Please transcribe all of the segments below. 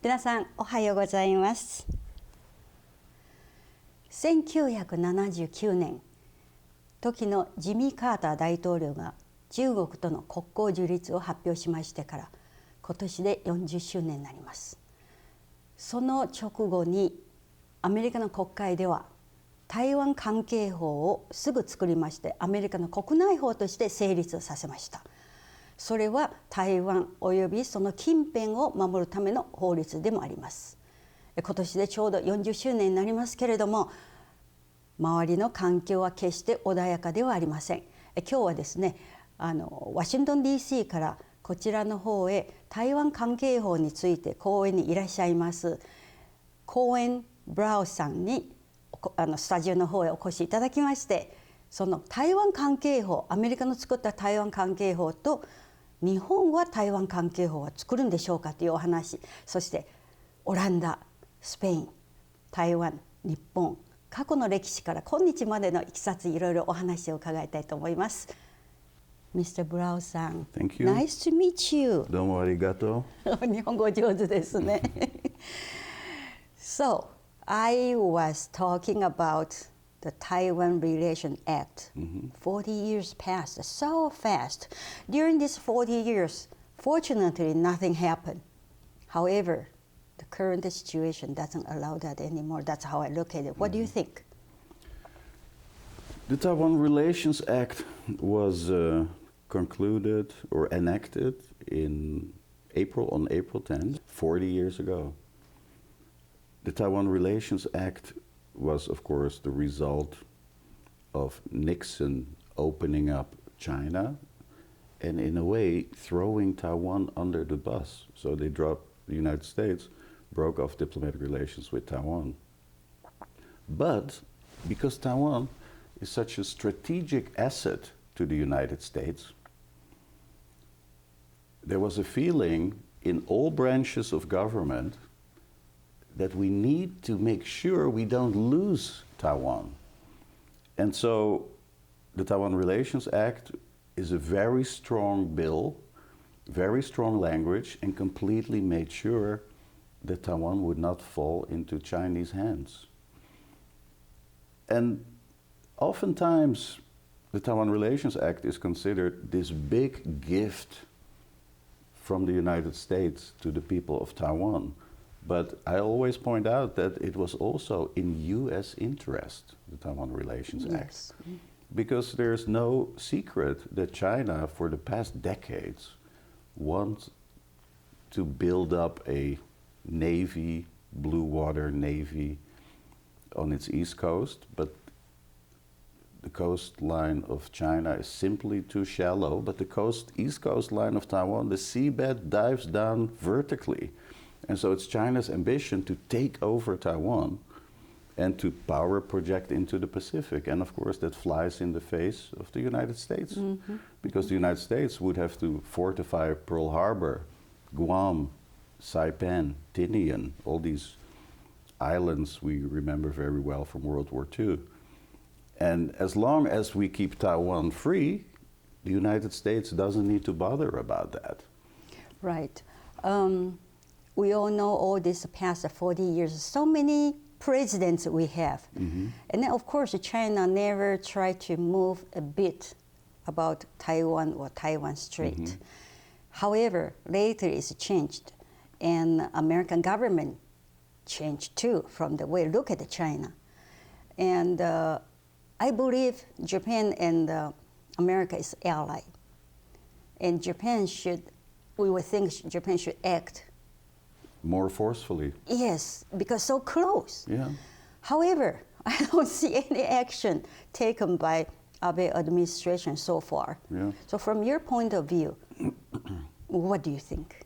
皆さんおはようございます。1979年、時のジミー・カーター大統領が中国との国交樹立を発表しましてから今年で40周年になります。その直後にアメリカの国会では台湾関係法をすぐ作りまして、アメリカの国内法として成立させました。それは台湾およびその近辺を守るための法律でもあります。今年でちょうど40周年になりますけれども、周りの環境は決して穏やかではありません。今日はですね、ワシントン DC からこちらの方へ台湾関係法について講演にいらっしゃいますコーエン・ブラウさんにスタジオの方へお越しいただきまして、その台湾関係法、アメリカの作った台湾関係法と日本は台湾関係法は作るんでしょうかというお話、そしてオランダ、スペイン、台湾、日本、過去の歴史から今日までのいきさつ、いろいろお話を伺いたいと思います。Mr. ブラウさん、Thank you. Nice to meet you. どうもありがとう。日本語上手ですね。So, I was talking about the Taiwan Relation Act. 40 years passed so fast. During these 40 years, fortunately, nothing happened. However, the current situation doesn't allow that anymore. That's how I look at it. What do you think? The Taiwan Relations Act was concluded or enacted on April 10th, 40 years ago. The Taiwan Relations Act was, of course, the result of Nixon opening up China and, in a way, throwing Taiwan under the bus. So the United States broke off diplomatic relations with Taiwan. But because Taiwan is such a strategic asset to the United States, there was a feeling in all branches of government that we need to make sure we don't lose Taiwan. And so the Taiwan Relations Act is a very strong bill, very strong language, and completely made sure that Taiwan would not fall into Chinese hands. And oftentimes the Taiwan Relations Act is considered this big gift from the United States to the people of Taiwan. But I always point out that it was also in U.S. interest, the Taiwan Relations Act. Because there's no secret that China, for the past decades, wants to build up a navy, blue water navy, on its east coast. But the coastline of China is simply too shallow. But the east coastline of Taiwan, the seabed dives down vertically. And so it's China's ambition to take over Taiwan and to power project into the Pacific. And of course that flies in the face of the United States. Because the United States would have to fortify Pearl Harbor, Guam, Saipan, Tinian, all these islands we remember very well from World War II. And as long as we keep Taiwan free, the United States doesn't need to bother about that. Right. We all know all this past 40 years, so many presidents we have. And then of course China never tried to move a bit about Taiwan or Taiwan Strait. However, later it's changed, and American government changed too from the way look at China. And I believe Japan and America is ally. And we would think Japan should act more forcefully. Yes, because so close. Yeah. However, I don't see any action taken by Abe administration so far. Yeah. So from your point of view, what do you think?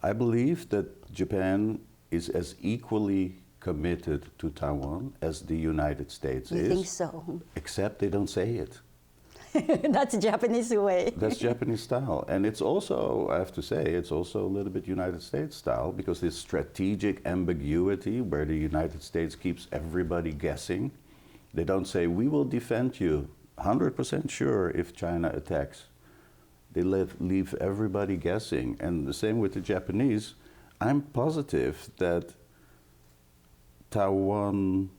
I believe that Japan is as equally committed to Taiwan as the United States is. You think so? Except they don't say it. That's Japanese way. That's Japanese style. And it's also, I have to say, it's also a little bit United States style, because this strategic ambiguity where the United States keeps everybody guessing. They don't say, we will defend you 100% sure if China attacks. They leave everybody guessing. And the same with the Japanese. I'm positive that Taiwan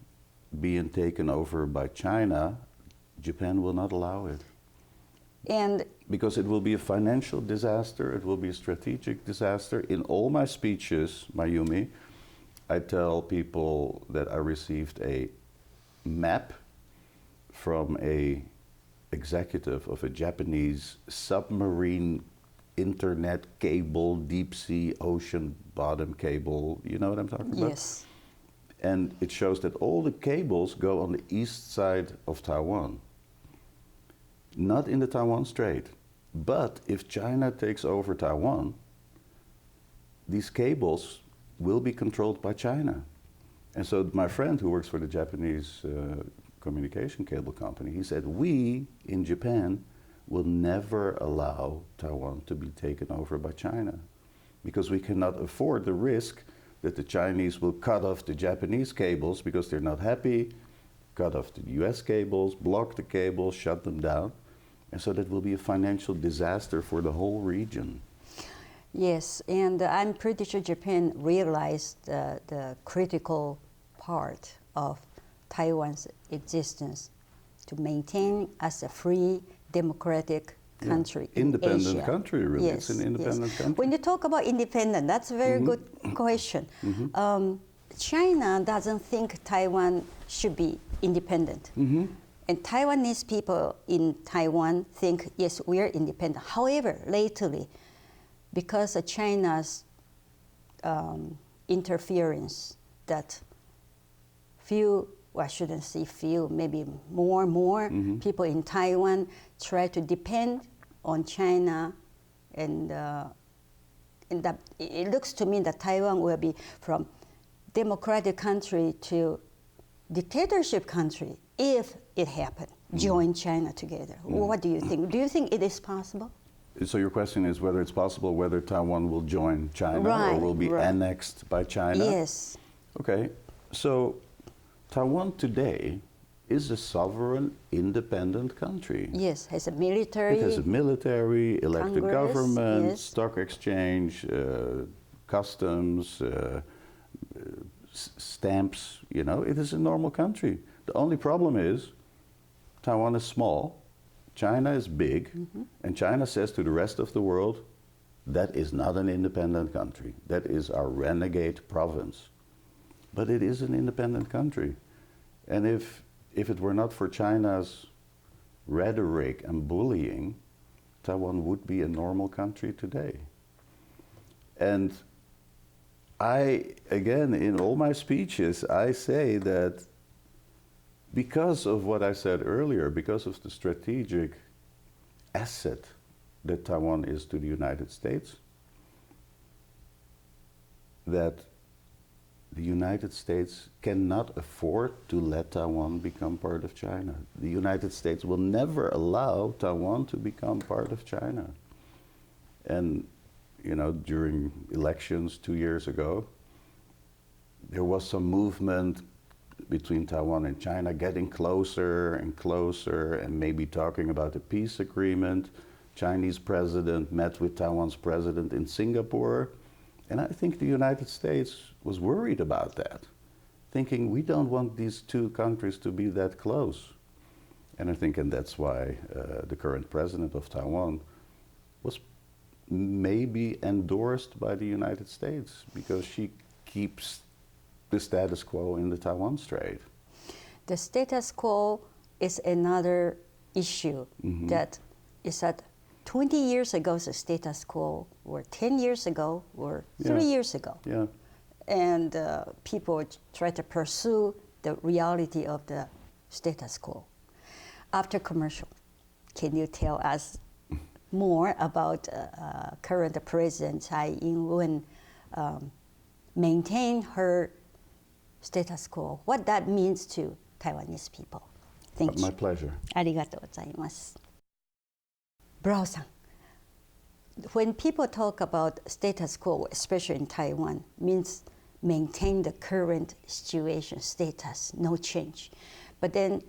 being taken over by China, Japan will not allow it. And because it will be a financial disaster, it will be a strategic disaster. In all my speeches, Mayumi, I tell people that I received a map from a executive of a Japanese submarine internet cable, deep sea ocean bottom cable. You know what I'm talking about? yes, And it shows that all the cables go on the east side of Taiwan, not in the Taiwan Strait. But if China takes over Taiwan, these cables will be controlled by China. And so my friend who works for the Japanese communication cable company, he said, we in Japan will never allow Taiwan to be taken over by China because we cannot afford the risk that the Chinese will cut off the Japanese cables because they're not happy, cut off the US cables, block the cables, shut them down. And so that will be a financial disaster for the whole region. yes, and I'm pretty sure Japan realized the critical part of Taiwan's existence to maintain as a free, democratic country in Independent Asia. country, really. Yes, It's an independent yes. country. When you talk about independent, that's a very good question. China doesn't think Taiwan should be independent. And Taiwanese people in Taiwan think, yes, we are independent. However, lately, because of China's interference, that few, well, I shouldn't say few, maybe more people in Taiwan try to depend on China, and that it looks to me that Taiwan will be from democratic country to dictatorship country if it happened, join China together. What do you think? Do you think it is possible? So your question is whether it's possible whether Taiwan will join China or Right, will be right. annexed by China? Yes. Okay, so Taiwan today is a sovereign, independent country. Yes, has a military. It has a military, elected Congress, government, yes. stock exchange, customs, stamps, you know, it is a normal country. The only problem is Taiwan is small, China is big, and China says to the rest of the world, that is not an independent country. That is our renegade province. But it is an independent country. And if it were not for China's rhetoric and bullying, Taiwan would be a normal country today. And again, in all my speeches, I say that because of what I said earlier, because of the strategic asset that Taiwan is to the United States, that the United States cannot afford to let Taiwan become part of China. The United States will never allow Taiwan to become part of China. And, you know, during elections 2 years ago, there was some movement between Taiwan and China getting closer and closer and maybe talking about a peace agreement. Chinese president met with Taiwan's president in Singapore. And I think the United States was worried about that, thinking we don't want these two countries to be that close. And I think, and that's why the current president of Taiwan was maybe endorsed by the United States, because she keeps the status quo in the Taiwan Strait. The status quo is another issue that is that 20 years ago the status quo, or 10 years ago, or 3 years ago. Yeah. And people try to pursue the reality of the status quo. After commercial, can you tell us more about current President Tsai Ing-wen maintain her status quo, what that means to Taiwanese people? Thank you. My pleasure. ありがとうございます。Blaauwさん, when people talk about status quo, especially in Taiwan, means maintain the current situation, status, no change. But then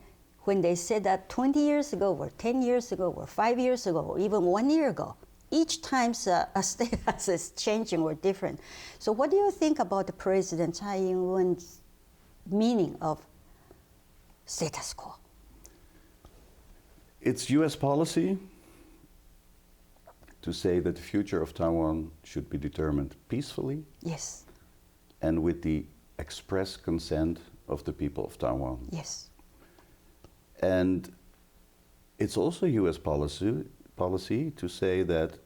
when they say that 20 years ago, or 10 years ago, or 5 years ago, or even 1 year ago, each time a status is changing or different. So what do you think about the President Tsai Ing-wen's meaning of status quo? It's US policy to say that the future of Taiwan should be determined peacefully. Yes. And with the express consent of the people of Taiwan. Yes. And it's also US policy to say that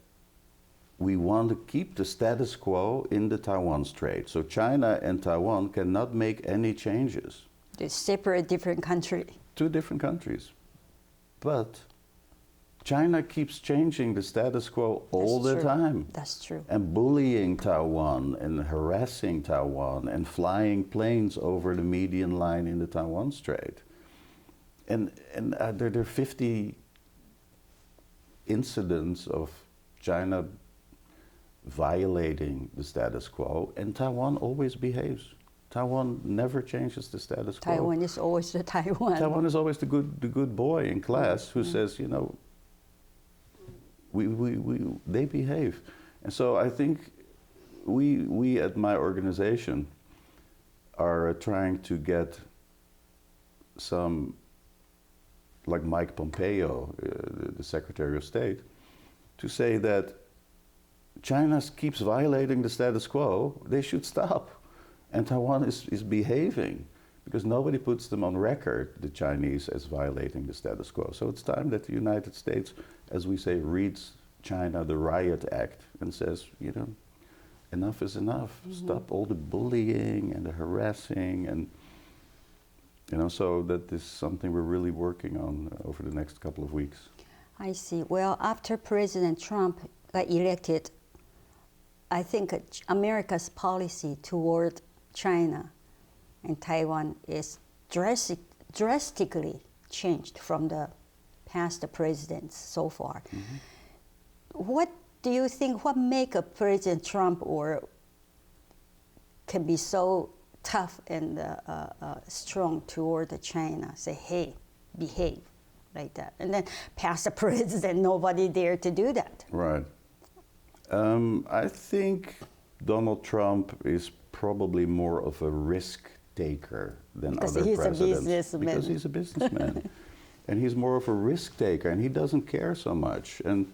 we want to keep the status quo in the Taiwan Strait. So China and Taiwan cannot make any changes. They're separate, different country. Two different countries. But China keeps changing the status quo all the time. That's true. And bullying Taiwan and harassing Taiwan and flying planes over the median line in the Taiwan Strait. And there are 50 incidents of China violating the status quo, and Taiwan always behaves. Taiwan never changes the status quo. Taiwan is always the Taiwan. Taiwan is always the good boy in class who says, you know, they behave. And so I think we at my organization are trying to get some, like Mike Pompeo, the Secretary of State, to say that China keeps violating the status quo, they should stop. And Taiwan is behaving, because nobody puts them on record, the Chinese, as violating the status quo. So it's time that the United States, as we say, reads China the Riot Act and says, you know, enough is enough. Mm-hmm. Stop all the bullying and the harassing, and you know, so that is something we're really working on over the next couple of weeks. I see. Well, after President Trump got elected, I think America's policy toward China and Taiwan is drastically changed from the past presidents so far. Mm-hmm. What do you think, what make a President Trump or can be so tough and strong toward China, say, hey, behave like that, and then past the president, nobody dared to do that? Right. I think Donald Trump is probably more of a risk taker than because other he's presidents. A businessman. Because he's a businessman. And he's more of a risk taker, and he doesn't care so much. And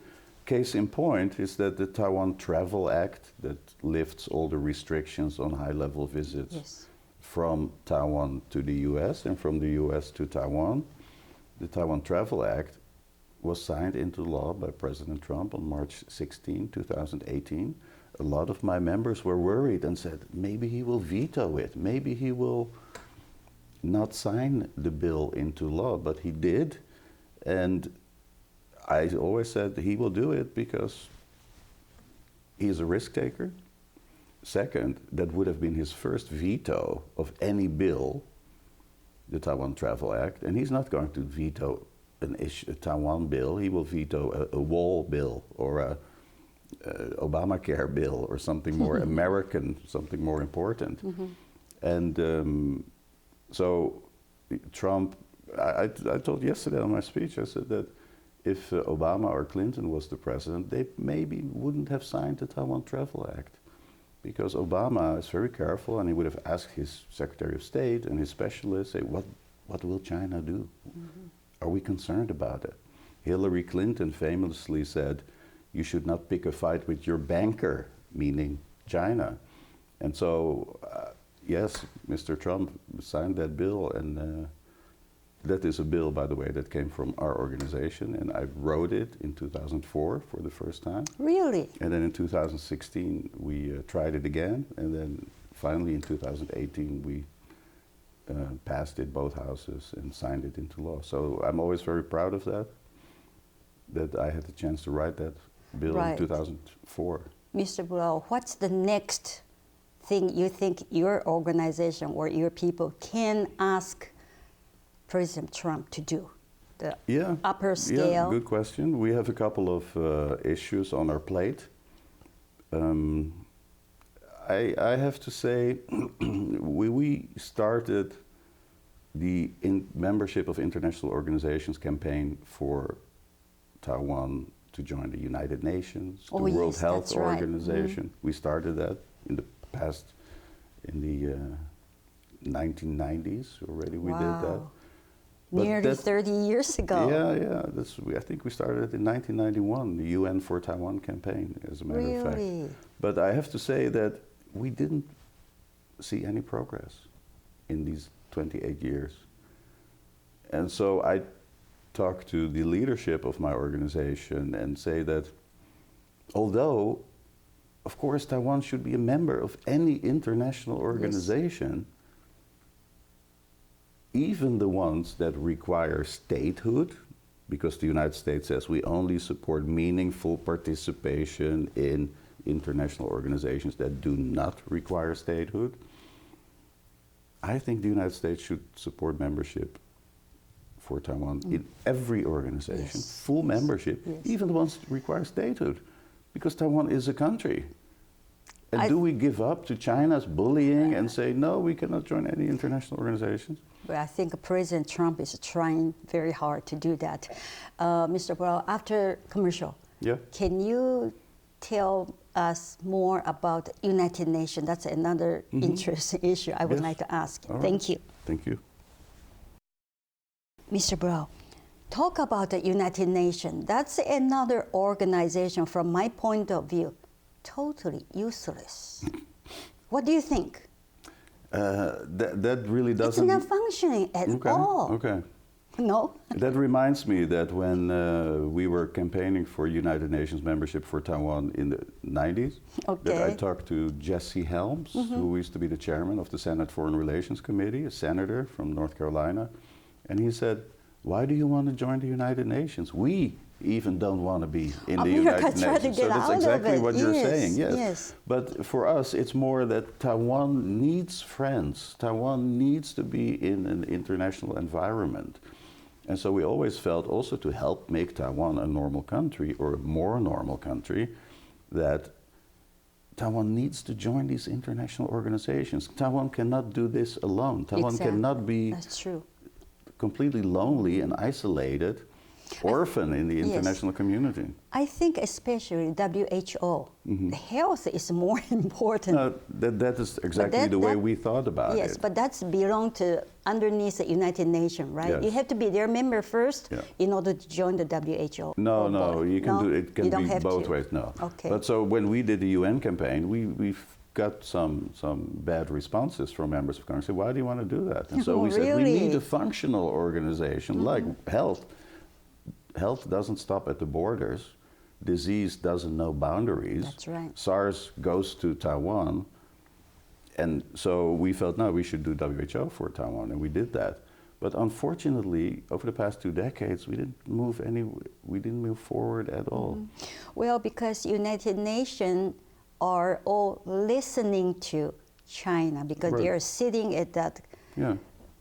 case in point is that the Taiwan Travel Act that lifts all the restrictions on high-level visits yes. from Taiwan to the US and from the US to Taiwan. The Taiwan Travel Act was signed into law by President Trump on March 16, 2018. A lot of my members were worried and said, maybe he will veto it, maybe he will not sign the bill into law, but he did. And I always said he will do it because he's a risk taker. Second, that would have been his first veto of any bill, the Taiwan Travel Act, and he's not going to veto a Taiwan bill. He will veto a wall bill or a Obamacare bill or something more American, something more important. Mm-hmm. And so Trump, I told yesterday on my speech, I said that if Obama or Clinton was the president, they maybe wouldn't have signed the Taiwan Travel Act, because Obama is very careful, and he would have asked his Secretary of State and his specialists, say, what will China do? Mm-hmm. Are we concerned about it? Hillary Clinton famously said, you should not pick a fight with your banker, meaning China. And so, yes, Mr. Trump signed that bill, and that is a bill, by the way, that came from our organization, and I wrote it in 2004 for the first time. Really? And then in 2016, we tried it again, and then finally in 2018, we passed it, both houses, and signed it into law. So I'm always very proud of that I had the chance to write that bill right. in 2004. Mr. Blaauw, what's the next thing you think your organization or your people can ask President Trump to do? The upper scale? Yeah, good question. We have a couple of issues on our plate. I have to say, we started the membership of international organizations campaign for Taiwan to join the United Nations, the Oh, World yes, Health that's right. Organization. We started that in the past, in the 1990s already. We did that. Wow. But Nearly that- 30 years ago. I think we started it in 1991, the UN for Taiwan campaign, as a matter of fact. Really? But I have to say that we didn't see any progress in these 28 years. And so I talk to the leadership of my organization and say that although, of course, Taiwan should be a member of any international organization, even the ones that require statehood, because the United States says we only support meaningful participation in international organizations that do not require statehood, I think the United States should support membership for Taiwan in every organization, full membership, even the ones that require statehood, because Taiwan is a country. And do we give up to China's bullying and say, no, we cannot join any international organizations? Well, I think President Trump is trying very hard to do that. Mr. Blaauw, after commercial, can you tell us more about United Nations? That's another interesting issue I would like to ask. Thank you. Thank you. Mr. Blaauw, talk about the United Nations. That's another organization, from my point of view, totally useless. What do you think? That really doesn't... It's not functioning at all. Okay. No? That reminds me that when we were campaigning for United Nations membership for Taiwan in the 90s, that I talked to Jesse Helms, who used to be the chairman of the Senate Foreign Relations Committee, a senator from North Carolina. And he said, why do you want to join the United Nations? We even don't want to be in the United Nations. So that's exactly what you're saying, yes. But for us, it's more that Taiwan needs friends. Taiwan needs to be in an international environment. And so we always felt also to help make Taiwan a normal country, or a more normal country, that Taiwan needs to join these international organizations. Taiwan cannot do this alone. Taiwan cannot be completely lonely and isolated, orphan in the international community. I think especially WHO, health is more important. That is exactly the way we thought about it. Yes, but that's belong to underneath the United Nations, right? Yes. You have to be their member first in order to join the WHO. No, you can do it. Can be both ways. No. Okay. But so when we did the UN campaign, we've got some bad responses from members of Congress. Say, why do you want to do that? And so we said we need a functional organization like health. Health doesn't stop at the borders. Disease doesn't know boundaries. That's right. SARS goes to Taiwan. And so we felt, no, we should do WHO for Taiwan, and we did that. But unfortunately, over the past 2 decades, we didn't move forward at all. Well, because United Nations are all listening to China, because they are sitting at that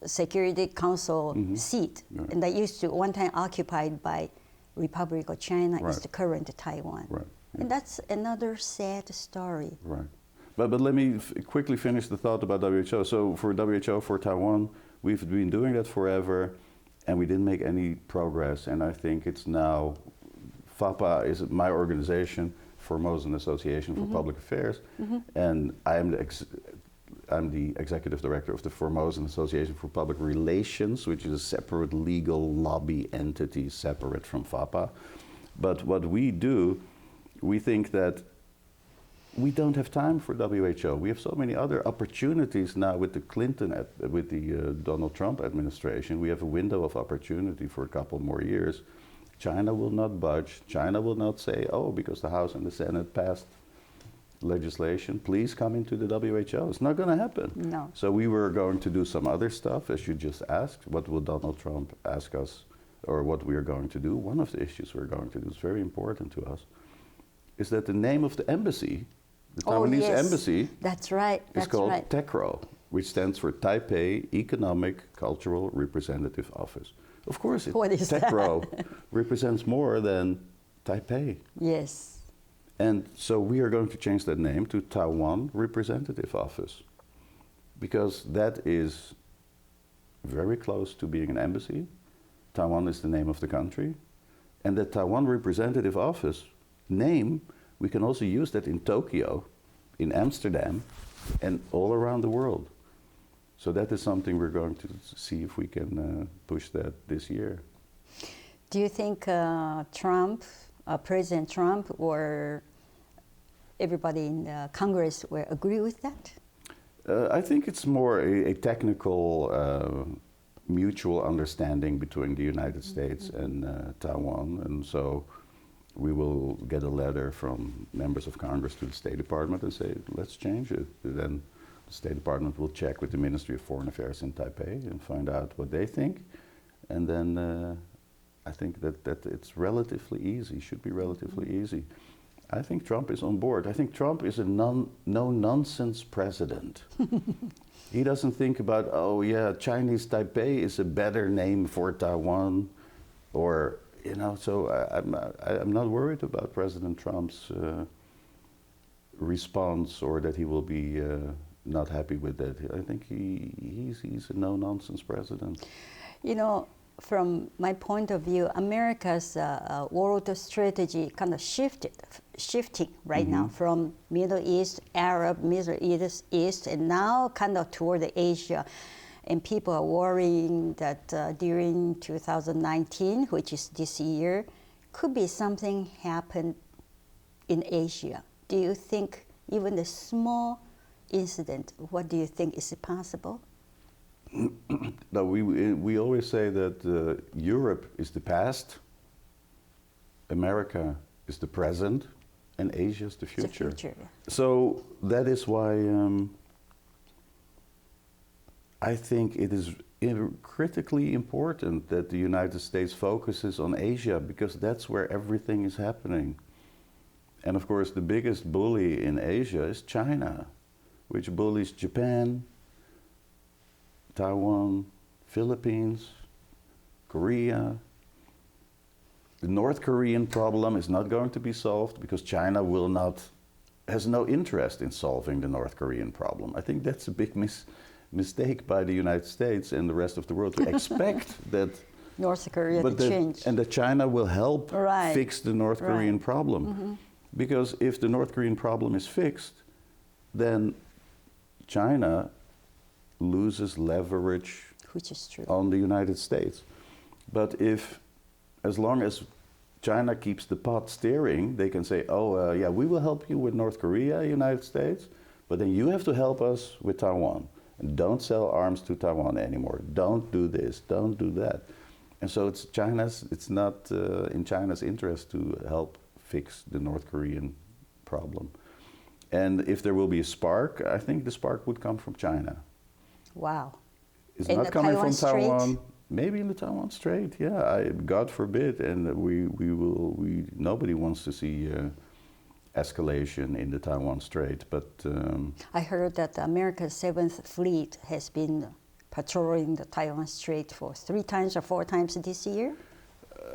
Security Council seat, and that used to one time occupied by Republic of China, is the current Taiwan. And that's another sad story. But let me quickly finish the thought about WHO. So for WHO for Taiwan, we've been doing that forever, and we didn't make any progress. And I think it's now, FAPA is my organization, Formosan Association for Public Affairs, and I'm the executive director of the Formosan Association for Public Relations, which is a separate legal lobby entity separate from FAPA. But what we do, we think that we don't have time for WHO. We have so many other opportunities now with the Donald Trump administration. We have a window of opportunity for a couple more years. China will not budge. China will not say, oh, because the House and the Senate passed legislation, please come into the WHO. It's not going to happen. No. So we were going to do some other stuff, as you just asked. What will Donald Trump ask us, or what we are going to do? One of the issues we're going to do is very important to us, is that the name of the embassy, the Taiwanese embassy, is called TECRO, which stands for Taipei Economic Cultural Representative Office. Of course, TECRO represents more than Taipei. Yes. And so we are going to change that name to Taiwan Representative Office, because that is very close to being an embassy. Taiwan is the name of the country, And the Taiwan Representative Office name, we can also use that in Tokyo, in Amsterdam, and all around the world. So that is something we're going to see if we can push that this year. Do you think Trump, President Trump, or everybody in Congress will agree with that? I think it's more a technical mutual understanding between the United States and Taiwan, and so we will get a letter from members of Congress to the State Department and say, let's change it. Then the State Department will check with the Ministry of Foreign Affairs in Taipei and find out what they think, and then I think that it's relatively easy, should be relatively easy. I think Trump is on board. I think Trump is a no-nonsense president. He doesn't think about, oh yeah, Chinese Taipei is a better name for Taiwan, or, you know, so I'm not worried about President Trump's response, or that he will be not happy with that. I think he's a no-nonsense president. You know, from my point of view, America's world strategy kind of shifting right now from Middle East, Arab, Middle East, and now kind of toward Asia. And people are worrying that during 2019, which is this year, could be something happen in Asia. Do you think even a small incident, what do you think is possible? No, we always say that Europe is the past, America is the present, and Asia is the future. The future, yeah. So that is why I think it is critically important that the United States focuses on Asia, because that's where everything is happening. And of course, the biggest bully in Asia is China, which bullies Japan, Taiwan, Philippines, Korea. The North Korean problem is not going to be solved because China has no interest in solving the North Korean problem. I think that's a big mistake by the United States and the rest of the world to expect that North Korea to change. And that China will help fix the North Korean problem. Because if the North Korean problem is fixed, then China loses leverage, which is true, on the United States. But as long as China keeps the pot steering, they can say, oh, yeah, we will help you with North Korea, United States, but then you have to help us with Taiwan. And don't sell arms to Taiwan anymore. Don't do this, don't do that. And so it's not in China's interest to help fix the North Korean problem. And if there will be a spark, I think the spark would come from China. Wow. It's in not coming Taiwan from Taiwan. Strait? Maybe in the Taiwan Strait, yeah. God forbid, and nobody wants to see escalation in the Taiwan Strait. But I heard that America's 7th Fleet has been patrolling the Taiwan Strait for 3 times or 4 times this year.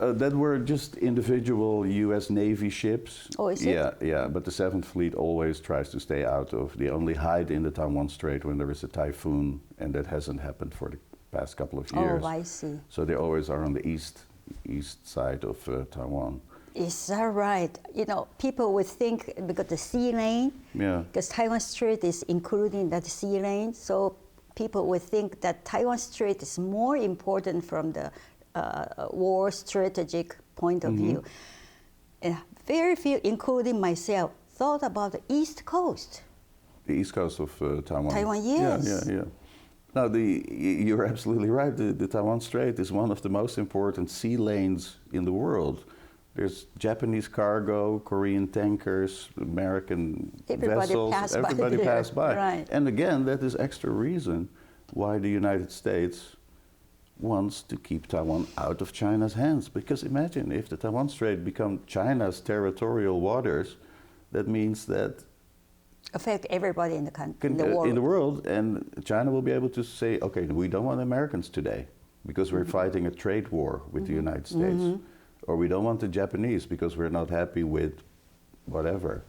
That were just individual U.S. Navy ships. Oh, is it? Yeah. But the 7th Fleet always tries to stay out of. They only hide in the Taiwan Strait when there is a typhoon, and that hasn't happened for the past couple of years. Oh, I see. So they always are on the east side of Taiwan. Is that right? You know, people would think because the sea lane, because Taiwan Strait is including that sea lane, so people would think that Taiwan Strait is more important from the war strategic point of view. Very few, including myself, thought about the East Coast. The east coast of Taiwan. Taiwan, yes. Yeah. Now, you're absolutely right. The Taiwan Strait is one of the most important sea lanes in the world. There's Japanese cargo, Korean tankers, American vessels. Everybody pass by. Right. And again, that is extra reason why the United States wants to keep Taiwan out of China's hands. Because imagine if the Taiwan Strait becomes China's territorial waters, that means that affect everybody in the country, in the world. And China will be able to say, okay, we don't want Americans today because we're fighting a trade war with the United States. Or we don't want the Japanese because we're not happy with whatever.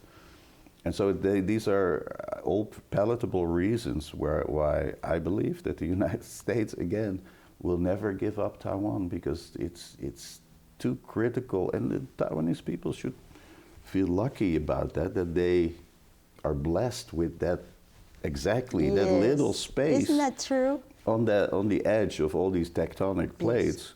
And so these are all palatable reasons why I believe that the United States, again, will never give up Taiwan, because it's too critical, and the Taiwanese people should feel lucky about that, that they are blessed with that, exactly, that little space. Isn't that true? On the edge of all these tectonic plates.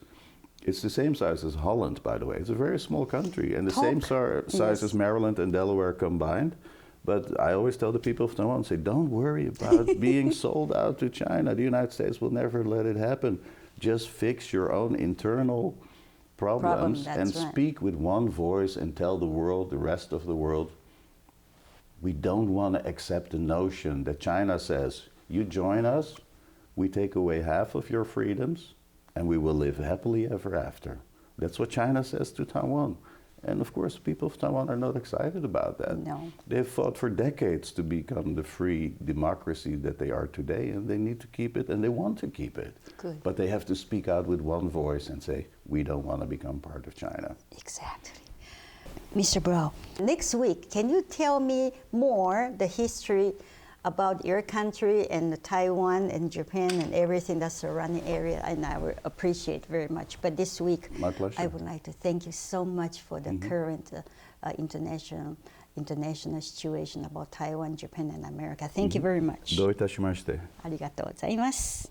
It's the same size as Holland, by the way. It's a very small country, and the same size as Maryland and Delaware combined. But I always tell the people of Taiwan, say, don't worry about being sold out to China. The United States will never let it happen. Just fix your own internal problems and speak with one voice and tell the world, the rest of the world, we don't want to accept the notion that China says, you join us, we take away half of your freedoms, and we will live happily ever after. That's what China says to Taiwan. And of course, people of Taiwan are not excited about that. No. They've fought for decades to become the free democracy that they are today, and they need to keep it, and they want to keep it. Good. But they have to speak out with one voice and say, we don't want to become part of China. Exactly. Mr. Blaauw, next week, can you tell me more the history about your country and Taiwan and Japan and everything that's surrounding area, and I would appreciate very much. But this week, my pleasure. I would like to thank you so much for the current international situation about Taiwan, Japan, and America. Thank you very much. どういたしまして。ありがとうございます。